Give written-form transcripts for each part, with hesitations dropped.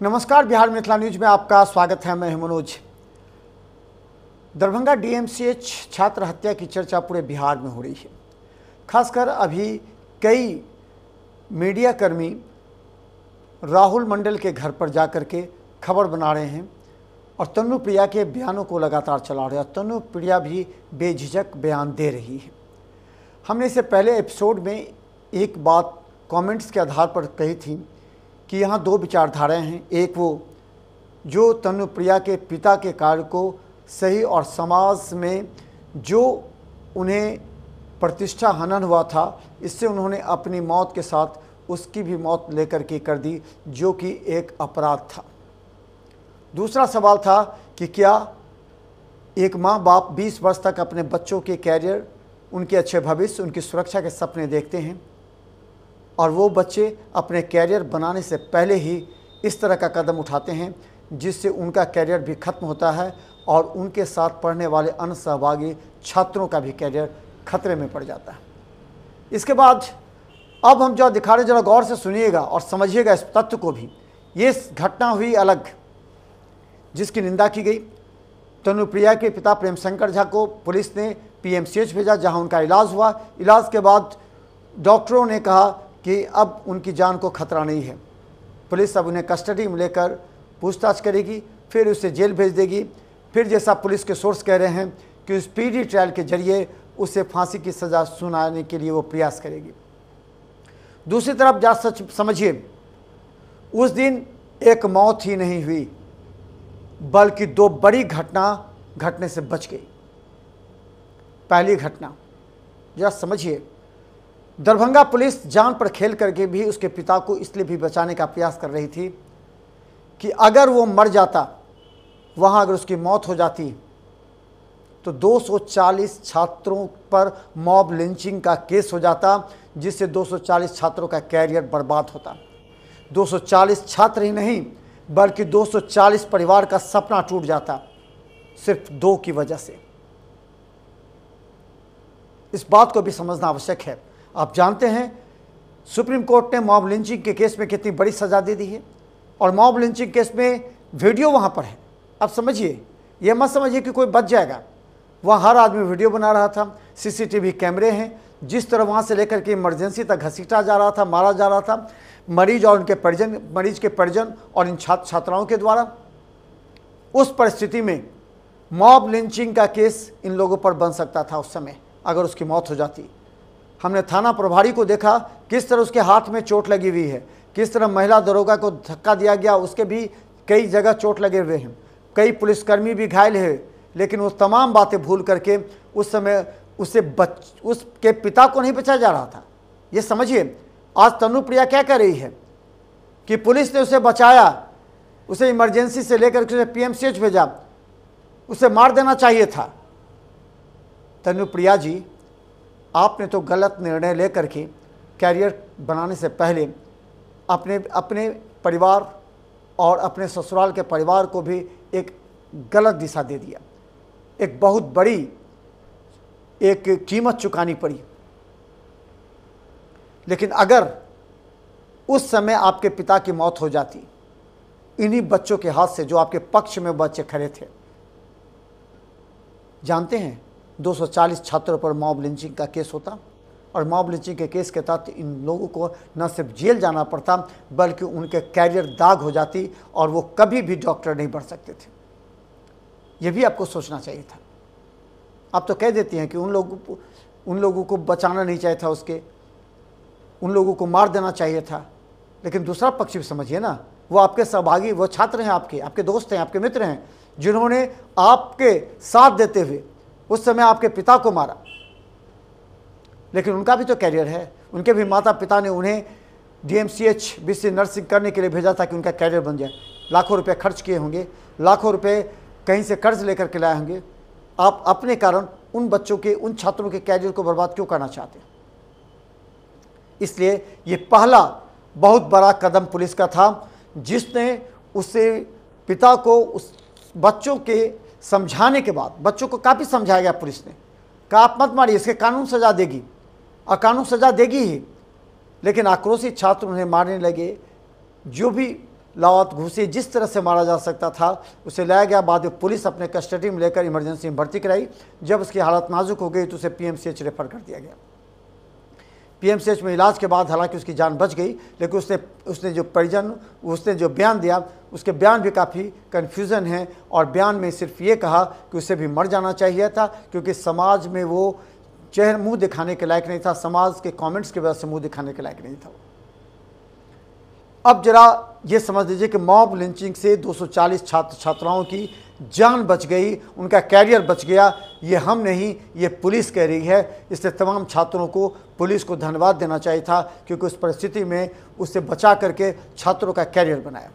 नमस्कार, बिहार मिथिला न्यूज में आपका स्वागत है। मैं मनोज। दरभंगा डीएमसीएच छात्र हत्या की चर्चा पूरे बिहार में हो रही है। खासकर अभी कई मीडियाकर्मी राहुल मंडल के घर पर जाकर के खबर बना रहे हैं और तनुप्रिया के बयानों को लगातार चला रहे हैं। तनुप्रिया भी बेझिझक बयान दे रही है। हमने इससे पहले एपिसोड में एक बात कमेंट्स के आधार पर कही थी कि यहाँ दो विचारधाराएं हैं। एक वो जो तनुप्रिया के पिता के कार्य को सही और समाज में जो उन्हें प्रतिष्ठा हनन हुआ था, इससे उन्होंने अपनी मौत के साथ उसकी भी मौत लेकर के कर दी, जो कि एक अपराध था। दूसरा सवाल था कि क्या एक माँ बाप 20 वर्ष तक अपने बच्चों के कैरियर, उनके अच्छे भविष्य, उनकी सुरक्षा के सपने देखते हैं और वो बच्चे अपने कैरियर बनाने से पहले ही इस तरह का कदम उठाते हैं जिससे उनका कैरियर भी खत्म होता है और उनके साथ पढ़ने वाले अन्य सहभागी छात्रों का भी कैरियर खतरे में पड़ जाता है। इसके बाद अब हम जो दिखा रहे, जरा गौर से सुनिएगा और समझिएगा इस तथ्य को भी। ये घटना हुई अलग, जिसकी निंदा की गई। तनुप्रिया के पिता प्रेम शंकर झा को पुलिस ने पीएमसीएच भेजा, जहां उनका इलाज हुआ। इलाज के बाद डॉक्टरों ने कहा कि अब उनकी जान को खतरा नहीं है। पुलिस अब उन्हें कस्टडी में लेकर पूछताछ करेगी, फिर उसे जेल भेज देगी। फिर जैसा पुलिस के सोर्स कह रहे हैं कि स्पीडी ट्रायल के जरिए उसे फांसी की सज़ा सुनाने के लिए वो प्रयास करेगी। दूसरी तरफ जा समझिए, उस दिन एक मौत ही नहीं हुई बल्कि दो बड़ी घटना घटने से बच गई। पहली घटना जरा समझिए, दरभंगा पुलिस जान पर खेल करके भी उसके पिता को इसलिए भी बचाने का प्रयास कर रही थी कि अगर वो मर जाता, वहाँ अगर उसकी मौत हो जाती तो 240 छात्रों पर मॉब लिंचिंग का केस हो जाता, जिससे 240 छात्रों का कैरियर बर्बाद होता। 240 छात्र ही नहीं बल्कि 240 परिवार का सपना टूट जाता, सिर्फ दो की वजह से। इस बात को भी समझना आवश्यक है। आप जानते हैं सुप्रीम कोर्ट ने मॉब लिंचिंग के केस में कितनी बड़ी सज़ा दे दी है और मॉब लिंचिंग केस में वीडियो वहाँ पर है। अब समझिए, ये मत समझिए कि कोई बच जाएगा। वहाँ हर आदमी वीडियो बना रहा था, सीसीटीवी कैमरे हैं। जिस तरह वहाँ से लेकर के इमरजेंसी तक घसीटा जा रहा था, मारा जा रहा था मरीज और उनके परिजन, मरीज के परिजन और इन छात्राओं के द्वारा, उस परिस्थिति में मॉब लिंचिंग का केस इन लोगों पर बन सकता था उस समय, अगर उसकी मौत हो जाती। हमने थाना प्रभारी को देखा, किस तरह उसके हाथ में चोट लगी हुई है, किस तरह महिला दरोगा को धक्का दिया गया, उसके भी कई जगह चोट लगे हुए हैं, कई पुलिसकर्मी भी घायल है। लेकिन वो तमाम बातें भूल करके उस समय उसके पिता को नहीं बचाया जा रहा था। ये समझिए, आज तनुप्रिया क्या कह रही है कि पुलिस ने उसे बचाया, उसे इमरजेंसी से लेकर के उसे पीएमसीएच भेजा, उसे मार देना चाहिए था। तनुप्रिया जी, आपने तो गलत निर्णय लेकर के कैरियर बनाने से पहले अपने परिवार और अपने ससुराल के परिवार को भी एक गलत दिशा दे दिया। एक बहुत बड़ी एक कीमत चुकानी पड़ी। लेकिन अगर उस समय आपके पिता की मौत हो जाती इन्हीं बच्चों के हाथ से, जो आपके पक्ष में बच्चे खड़े थे, जानते हैं 240 छात्रों पर मॉब लिंचिंग का केस होता और मॉब लिंचिंग के केस के तहत इन लोगों को न सिर्फ जेल जाना पड़ता बल्कि उनके कैरियर दाग हो जाती और वो कभी भी डॉक्टर नहीं बन सकते थे। ये भी आपको सोचना चाहिए था। आप तो कह देती हैं कि उन लोगों को बचाना नहीं चाहिए था, उन लोगों को मार देना चाहिए था। लेकिन दूसरा पक्ष भी समझिए ना, वो आपके सहभागी, वो छात्र हैं, आपके दोस्त हैं, आपके मित्र हैं, जिन्होंने आपके साथ देते हुए उस समय आपके पिता को मारा। लेकिन उनका भी तो कैरियर है, उनके भी माता पिता ने उन्हें डीएमसीएच बीसी नर्सिंग करने के लिए भेजा ताकि उनका कैरियर बन जाए। लाखों रुपए खर्च किए होंगे, लाखों रुपए कहीं से कर्ज लेकर के लाए होंगे। आप अपने कारण उन बच्चों के, उन छात्रों के कैरियर को बर्बाद क्यों करना चाहते हैं? इसलिए ये पहला बहुत बड़ा कदम पुलिस का था, जिसने उससे पिता को उस बच्चों के समझाने के बाद, बच्चों को काफ़ी समझाया गया पुलिस ने, कहा आप मत मारिए, इसके कानून सज़ा देगी और कानून सज़ा देगी ही। लेकिन आक्रोशित छात्र उन्हें मारने लगे। जो भी लात घूसी, जिस तरह से मारा जा सकता था उसे लाया गया। बाद में पुलिस अपने कस्टडी में लेकर इमरजेंसी में भर्ती कराई। जब उसकी हालत नाजुक हो गई तो उसे पीएमसीएच रेफर कर दिया गया। पीएमसीएच में इलाज के बाद हालांकि उसकी जान बच गई, लेकिन उसने जो परिजन उसने जो बयान दिया उसके बयान भी काफ़ी कन्फ्यूज़न है। और बयान में सिर्फ ये कहा कि उसे भी मर जाना चाहिए था, क्योंकि समाज में वो मुंह दिखाने के लायक नहीं था, समाज के कमेंट्स की वजह से मुंह दिखाने के लायक नहीं था। अब जरा ये समझ लीजिए कि मॉब लिंचिंग से 240 छात्र छात्राओं की जान बच गई, उनका कैरियर बच गया। ये हम नहीं, ये पुलिस कह रही है। इसलिए तमाम छात्रों को पुलिस को धन्यवाद देना चाहिए था, क्योंकि उस परिस्थिति में उससे बचा करके छात्रों का कैरियर बनाया।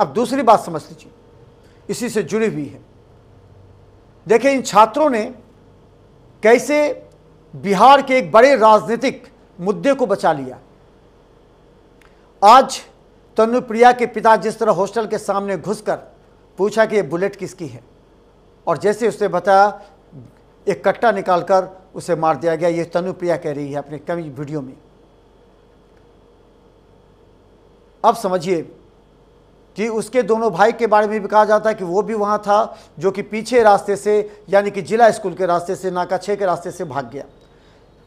अब दूसरी बात समझ लीजिए, इसी से जुड़ी हुई है। देखिए इन छात्रों ने कैसे बिहार के एक बड़े राजनीतिक मुद्दे को बचा लिया। आज तनुप्रिया के पिता जिस तरह हॉस्टल के सामने घुसकर पूछा कि ये बुलेट किसकी है, और जैसे उसने बताया एक कट्टा निकालकर उसे मार दिया गया। ये तनुप्रिया कह रही है अपने कई वीडियो में। अब समझिए कि उसके दोनों भाई के बारे में भी कहा जाता है कि वो भी वहाँ था, जो कि पीछे रास्ते से यानी कि जिला स्कूल के रास्ते से, नाका 6 के रास्ते से भाग गया।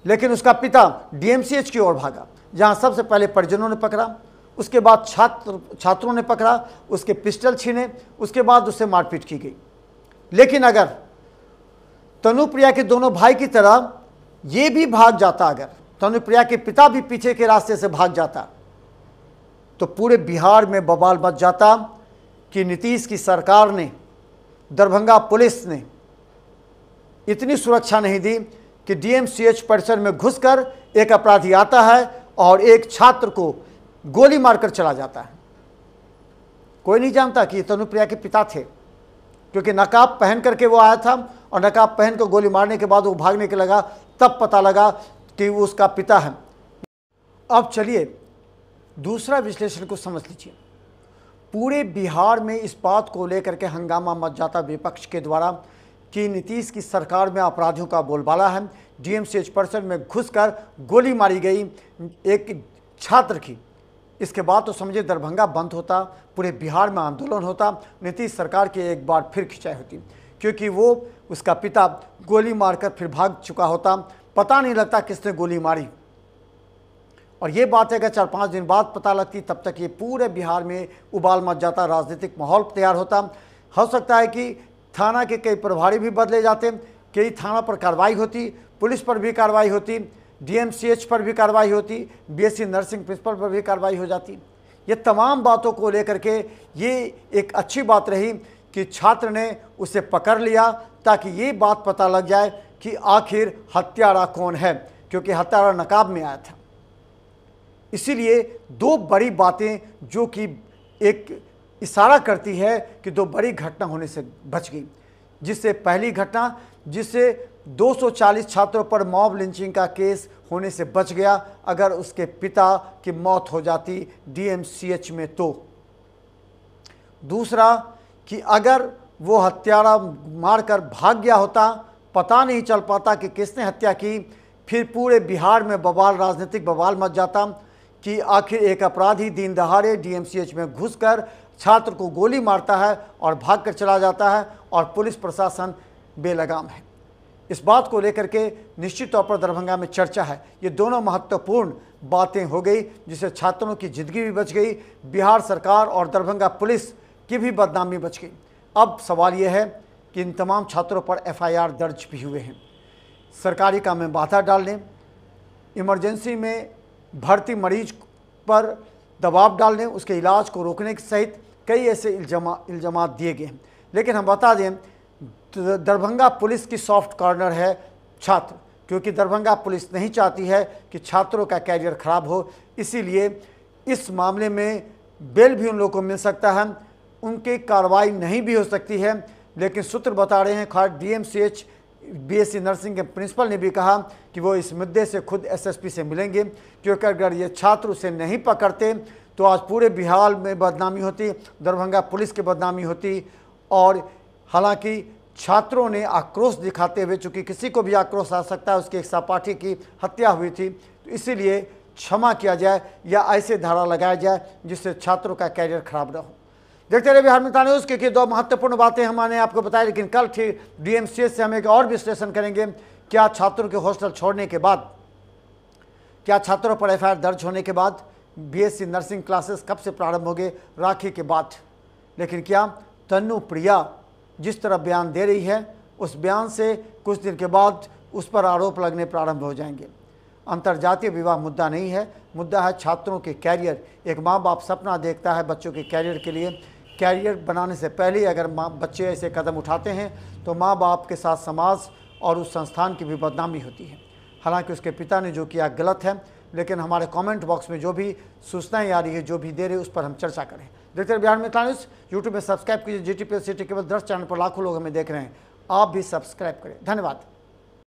लेकिन उसका पिता डीएमसीएच की ओर भागा, जहाँ सबसे पहले परिजनों ने पकड़ा, उसके बाद छात्रों ने पकड़ा, उसके पिस्टल छीने, उसके बाद उससे मारपीट की गई। लेकिन अगर तनुप्रिया के दोनों भाई की तरह ये भी भाग जाता, अगर तनुप्रिया के पिता भी पीछे के रास्ते से भाग जाता, तो पूरे बिहार में बवाल मच जाता कि नीतीश की सरकार ने, दरभंगा पुलिस ने इतनी सुरक्षा नहीं दी कि डीएमसीएच परिसर में घुसकर एक अपराधी आता है और एक छात्र को गोली मारकर चला जाता है। कोई नहीं जानता कि ये तनुप्रिया के पिता थे, क्योंकि नकाब पहन करके वो आया था और नकाब पहन कर गोली मारने के बाद वो भागने के लगा, तब पता लगा कि वो उसका पिता है। अब चलिए दूसरा विश्लेषण को समझ लीजिए। पूरे बिहार में इस बात को लेकर के हंगामा मच जाता विपक्ष के द्वारा कि नीतीश की सरकार में अपराधियों का बोलबाला है। डीएमसीएच परिसर में घुसकर गोली मारी गई एक छात्र की। इसके बाद तो समझिए दरभंगा बंद होता, पूरे बिहार में आंदोलन होता, नीतीश सरकार की एक बार फिर खिंचाई होती, क्योंकि वो उसका पिता गोली मारकर फिर भाग चुका होता। पता नहीं लगता किसने गोली मारी। और ये बात है कि 4-5 दिन बाद पता लगती, तब तक ये पूरे बिहार में उबाल मच जाता, राजनीतिक माहौल तैयार होता। हो सकता है कि थाना के कई प्रभारी भी बदले जाते, कई थाना पर कार्रवाई होती, पुलिस पर भी कार्रवाई होती, डीएमसीएच पर भी कार्रवाई होती, बीएससी नर्सिंग प्रिंसिपल पर भी कार्रवाई हो जाती। ये तमाम बातों को लेकर के ये एक अच्छी बात रही कि छात्र ने उसे पकड़ लिया, ताकि ये बात पता लग जाए कि आखिर हत्यारा कौन है, क्योंकि हत्यारा नकाब में आया था। इसीलिए दो बड़ी बातें जो कि एक इशारा करती है कि दो बड़ी घटना होने से बच गई, जिससे पहली घटना जिससे 240 छात्रों पर मॉब लिंचिंग का केस होने से बच गया, अगर उसके पिता की मौत हो जाती डीएमसीएच में तो। दूसरा कि अगर वो हत्यारा मारकर भाग गया होता, पता नहीं चल पाता कि किसने हत्या की, फिर पूरे बिहार में बवाल, राजनीतिक बवाल मच जाता कि आखिर एक अपराधी दिन दहाड़े डीएमसीएच में घुसकर छात्र को गोली मारता है और भागकर चला जाता है, और पुलिस प्रशासन बेलगाम है। इस बात को लेकर के निश्चित तौर पर दरभंगा में चर्चा है। ये दोनों महत्वपूर्ण बातें हो गई, जिससे छात्रों की जिंदगी भी बच गई, बिहार सरकार और दरभंगा पुलिस की भी बदनामी बच गई। अब सवाल यह है कि इन तमाम छात्रों पर एफआईआर दर्ज भी हुए हैं। सरकारी काम में बाधा डालने, इमरजेंसी में भर्ती मरीज पर दबाव डालने, उसके इलाज को रोकने सहित कई ऐसे इल्ज़ामात दिए गए हैं। लेकिन हम बता दें, दरभंगा पुलिस की सॉफ्ट कॉर्नर है छात्र, क्योंकि दरभंगा पुलिस नहीं चाहती है कि छात्रों का कैरियर खराब हो। इसीलिए इस मामले में बेल भी उन लोगों को मिल सकता है, उनकी कार्रवाई नहीं भी हो सकती है। लेकिन सूत्र बता रहे हैं, खास डीएमसीएच बीएससी नर्सिंग के प्रिंसिपल ने भी कहा कि वो इस मुद्दे से खुद एसएसपी से मिलेंगे, क्योंकि अगर ये छात्र उसे नहीं पकड़ते तो आज पूरे बिहार में बदनामी होती, दरभंगा पुलिस की बदनामी होती। और हालांकि छात्रों ने आक्रोश दिखाते हुए, चूँकि किसी को भी आक्रोश आ सकता है, उसके एक सहपाठी की हत्या हुई थी, तो इसीलिए क्षमा किया जाए या ऐसे धारा लगाया जाए जिससे छात्रों का कैरियर खराब न हो। देखते रहिए बिहार मित्र न्यूज़ की दो महत्वपूर्ण बातें हमने आपको बताई, लेकिन कल ठीक डीएमसीएच से हम एक और विश्लेषण करेंगे। क्या छात्रों के हॉस्टल छोड़ने के बाद, क्या छात्रों पर एफआईआर दर्ज होने के बाद बीएससी नर्सिंग क्लासेस कब से प्रारंभ होंगे? राखी के बाद। लेकिन क्या तन्नू प्रिया जिस तरह बयान दे रही है, उस बयान से कुछ दिन के बाद उस पर आरोप लगने प्रारंभ हो जाएंगे। अंतर्जातीय विवाह मुद्दा नहीं है, मुद्दा है छात्रों के कैरियर। एक माँ बाप सपना देखता है बच्चों के कैरियर के लिए। कैरियर बनाने से पहले अगर बच्चे ऐसे कदम उठाते हैं तो माँ बाप के साथ समाज और उस संस्थान की भी बदनामी होती है। हालांकि उसके पिता ने जो किया गलत है, लेकिन हमारे कमेंट बॉक्स में जो भी सूचनाएं आ रही है, जो भी दे रहे, उस पर हम चर्चा करें। देखते रहिए बिहार मित्र न्यूज़। यूट्यूब में सब्सक्राइब कीजिए। जीटीपी सिटी केवल 10 चैनल पर लाखों लोग हमें देख रहे हैं, आप भी सब्सक्राइब करें। धन्यवाद।